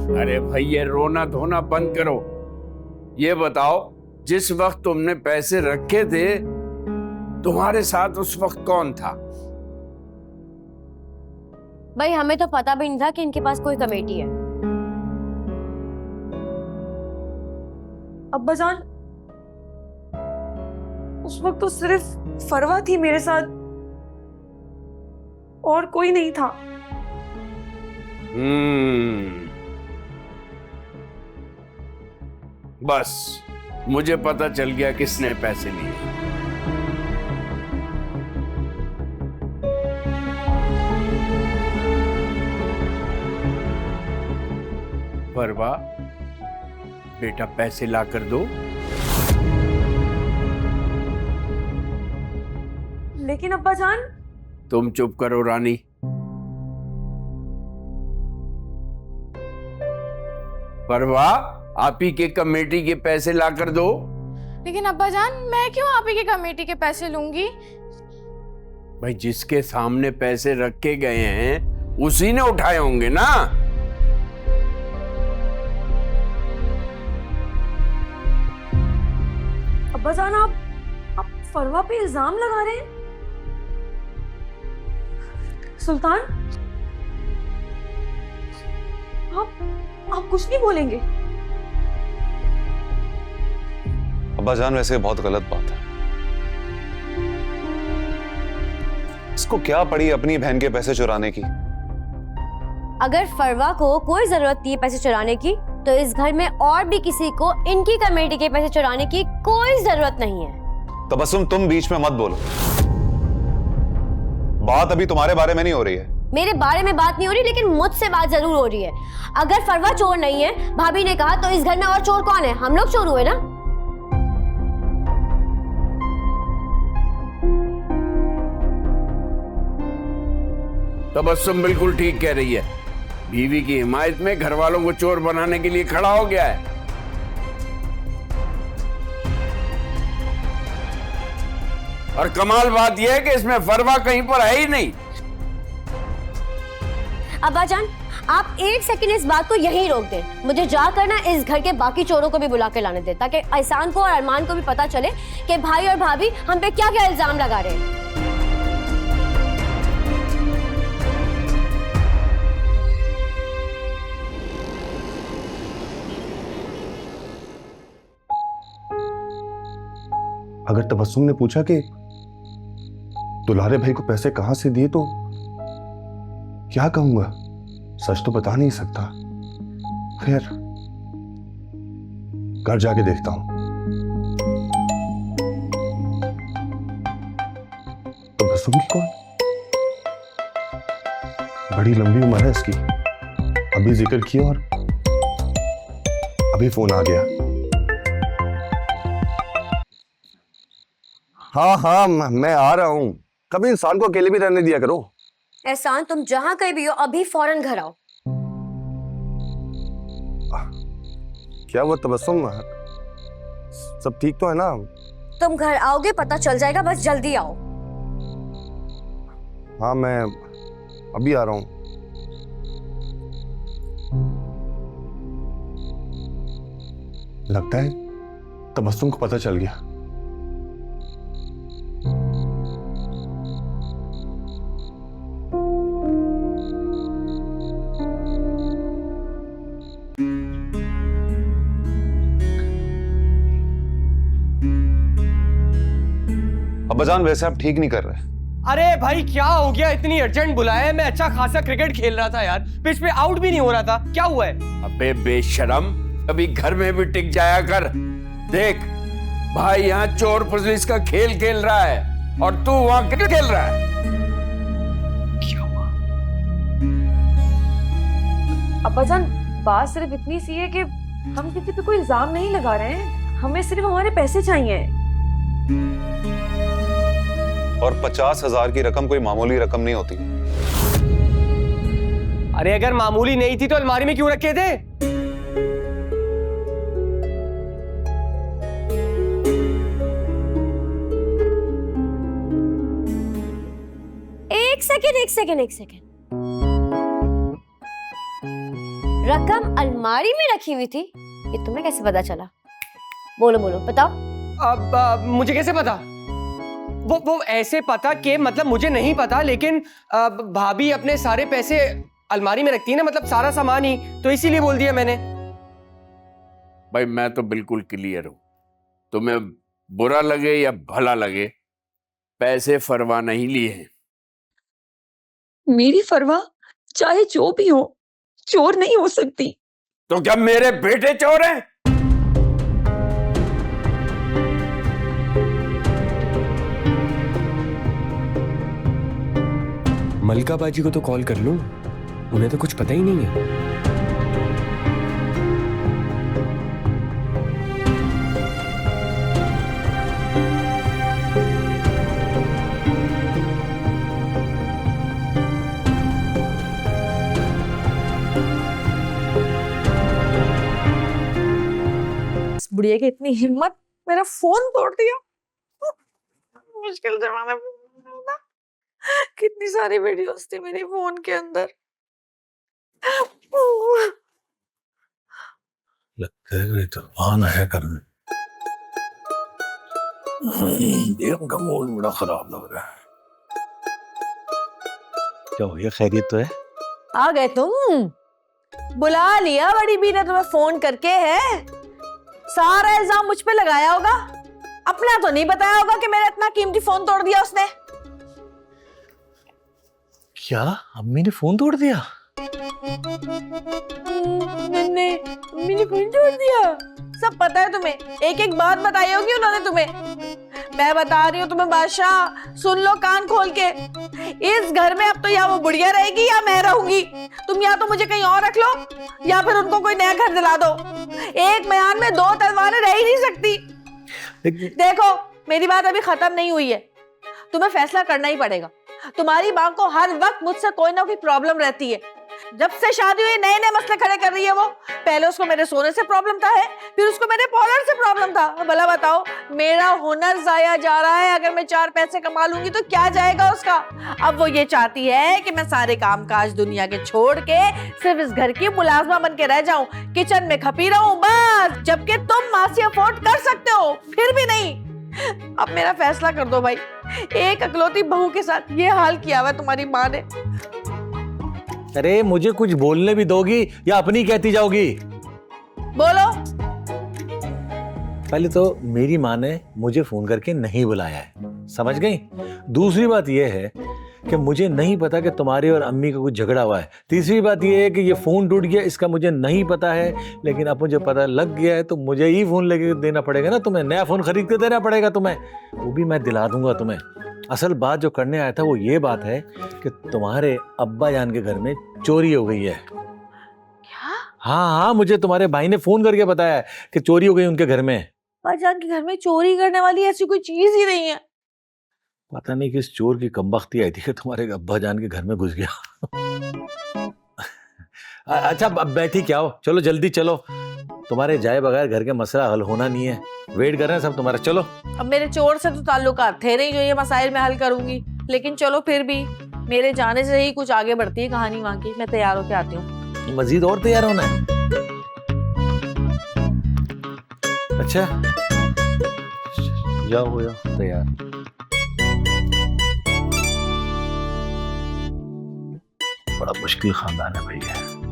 अरे भाई ये रोना धोना बंद करो। ये बताओ, जिस वक्त तुमने पैसे रखे थे तुम्हारे साथ उस वक्त कौन था? भाई हमें तो पता भी नहीं था कि इनके पास कोई कमेटी है। अब्बाजान, उस वक्त तो सिर्फ फरवा थी मेरे साथ, और कोई नहीं था। बस मुझे पता चल गया किसने पैसे लिए। परवा, बेटा पैसे ला कर दो। लेकिन अब्बाजान। तुम चुप करो रानी। परवा, आप ही के कमेटी के पैसे ला कर दो। लेकिन अब्बाजान, मैं क्यों आप ही की कमेटी के पैसे लूंगी? भाई जिसके सामने पैसे रखे गए हैं उसी ने उठाए होंगे ना। अब्बाजान, आप फरवा पे इल्जाम लगा रहे हैं। सुल्तान, आप कुछ नहीं बोलेंगे? अब्बाजान वैसे बहुत गलत बात है। इसको क्या पड़ी अपनी बहन के पैसे चुराने की? अगर फरवा को कोई जरूरत थी पैसे चुराने की तो इस घर में और भी किसी को इनकी कमेटी के पैसे चुराने की कोई जरूरत नहीं है। तबस्सुम, तुम बीच में मत बोलो। बात अभी तुम्हारे बारे में नहीं हो रही है। मेरे बारे में बात नहीं हो रही, लेकिन मुझसे बात जरूर हो रही है। अगर फरवा चोर नहीं है, भाभी ने कहा, तो इस घर में और चोर कौन है? हम लोग चोर हुए ना। तबस्सुम बिल्कुल ठीक कह रही है। बीवी की हिमायत में घर वालों को चोर बनाने के लिए खड़ा हो गया है। और कमाल बात यह है कि इसमें फरवा कहीं पर है ही नहीं। अब्बाजान, आप एक सेकंड इस बात को यहीं रोक दें। मुझे जाकर ना इस घर के बाकी चोरों को भी बुला के लाने दें, ताकि एहसान को और अरमान को भी पता चले कि भाई और भाभी हम पे क्या क्या इल्जाम लगा रहे हैं। अगर तबस्सुम ने पूछा कि दुलारे भाई को पैसे कहां से दिए, तो क्या कहूंगा? सच तो बता नहीं सकता। खैर, घर जाके देखता हूं। तबस्सुम की कौन? बड़ी लंबी उम्र है इसकी। अभी जिक्र किया और अभी फोन आ गया। हाँ हाँ, मैं आ रहा हूं। कभी इंसान को अकेले भी रहने दिया करो। एहसान, तुम जहां कहीं भी हो अभी फौरन घर आओ। क्या वो तबस्सुम, सब ठीक तो है ना? तुम घर आओगे पता चल जाएगा, बस जल्दी आओ। हाँ, मैं अभी आ रहा हूं। लगता है तबस्सुम को पता चल गया। अब्बाजान वैसे आप ठीक नहीं कर रहे। अरे भाई क्या हो गया? इतनी अर्जेंट बुलाया है? मैं अच्छा खासा क्रिकेट खेल रहा था यार, पिच पे आउट भी नहीं हो रहा था। क्या हुआ है? अबे बेशरम, कभी घर में भी टिक जाया कर। देख भाई, यहाँ चोर पुलिस का खेल खेल रहा है और तू वहां क्रिकेट खेल रहा है। क्या हुआ? अब्बाजान, बात सिर्फ इतनी सी है कि हम किसी पे कोई इल्जाम नहीं लगा रहे हैं। हमें सिर्फ हमारे पैसे चाहिए। और 50,000 की रकम कोई मामूली रकम नहीं होती। अरे अगर मामूली नहीं थी तो अलमारी में क्यों रखे थे? एक सेकेंड रकम अलमारी में रखी हुई थी, ये तुम्हें कैसे पता चला? बोलो बोलो बताओ। अब मुझे कैसे पता? वो ऐसे पता कि मतलब मुझे नहीं पता, लेकिन भाभी अपने सारे पैसे अलमारी में रखती है ना, मतलब सारा सामान ही, तो इसीलिए बोल दिया मैंने। भाई मैं तो बिल्कुल क्लियर हूं, तुम्हें बुरा लगे या भला लगे, पैसे फरवा नहीं लिए हैं। मेरी फरवा चाहे जो भी हो, चोर नहीं हो सकती। तो क्या मेरे बेटे चोर हैं? मलका बाजी को तो कॉल कर लूं, उन्हें तो कुछ पता ही नहीं है। इस बुढ़िया की इतनी हिम्मत, मेरा फोन तोड़ दिया। मुश्किल जमाना था। कितनी सारी वीडियोस थी मेरे फोन के अंदर। लगता है कोई तूफान आया करने। गेम का मूड बड़ा खराब लग रहा है। क्या हो गया, खैरियत तो है? आ गए तुम? बुला लिया बड़ी बी ने तुम्हें फोन करके। है सारा इल्जाम मुझ पे लगाया होगा, अपना तो नहीं बताया होगा कि मेरा इतना कीमती फोन तोड़ दिया उसने। क्या अम्मी ने फोन तोड़ दिया? मैंने फोन तोड़ दिया? सब पता है तुम्हें, एक एक बात बताई होगी उन्होंने तुम्हें। मैं बता रही हूँ तुम्हें बादशाह, सुन लो कान खोल के। इस घर में अब तो या वो बुढ़िया रहेगी या मैं रहूंगी। तुम या तो मुझे कहीं और रख लो या फिर उनको कोई नया घर दिला दो। एक म्यान में दो तलवारें रह ही नहीं सकती। देखो मेरी बात अभी खत्म नहीं हुई है, तुम्हें फैसला करना ही पड़ेगा। तुम्हारी माँ को हर वक्त मुझसे कोई ना कोई प्रॉब्लम रहती है। जब से शादी हुई नए नए मसले खड़े कर रही है वो। पहले उसको मेरे सोने से प्रॉब्लम था, है फिर उसको मेरे पार्लर से प्रॉब्लम था। भला बताओ, मेरा हुनर जाया जा रहा है। अगर मैं 4 पैसे कमा लूंगी तो क्या जाएगा उसका। अब वो ये चाहती है कि मैं सारे कामकाज दुनिया के छोड़ के सिर्फ इस घर की मुलाजमा बन के रह जाऊं, किचन में खपी रहूं बस। जबकि तुम मासी अफोर्ड कर सकते हो, फिर भी नहीं। अब मेरा फैसला कर दो भाई। एक अकलौती बहू के साथ ये हाल किया हुआ तुम्हारी माँ ने। अरे मुझे कुछ बोलने भी दोगी या अपनी कहती जाओगी? बोलो। पहले तो मेरी माँ ने मुझे फोन करके नहीं बुलाया है, समझ गई? दूसरी बात यह है कि मुझे नहीं पता कि तुम्हारी और अम्मी का कुछ झगड़ा हुआ है। तीसरी बात यह है कि ये फोन टूट गया, इसका मुझे नहीं पता है। लेकिन अब मुझे पता लग गया है तो मुझे ही फोन लेके देना पड़ेगा ना तुम्हें। नया फोन खरीद के देना पड़ेगा तुम्हें, वो भी मैं दिला दूंगा तुम्हें। असल बात जो करने आया था वो ये बात है कि तुम्हारे अब्बा जान के घर में चोरी हो गई है। क्या? हाँ, मुझे तुम्हारे भाई ने फोन करके बताया है कि चोरी हो गई उनके घर में। अब्बा जान के घर में चोरी करने वाली ऐसी कोई चीज ही नहीं है। पता नहीं किस चोर की कमबख्ती आई थी कि तुम्हारे अब्बा जान के घर में घुस गया। अच्छा अब बैठी क्या हो, चलो जल्दी चलो। तुम्हारे जाए बगैर घर के मसला हल होना नहीं है। वेट कर रहे हैं सब तुम्हारा, चलो। अब मेरे चोर से तो ताल्लुकात थे नहीं जो ये मसाइल में हल करूंगी, लेकिन चलो फिर भी मेरे जाने से ही कुछ आगे बढ़ती है कहानी वहां की। मैं तैयार होके आती हूँ। मजीद और तैयार होना है? अच्छा जाओ हो जाओ तैयार। बड़ा मुश्किल खानदान है भैया।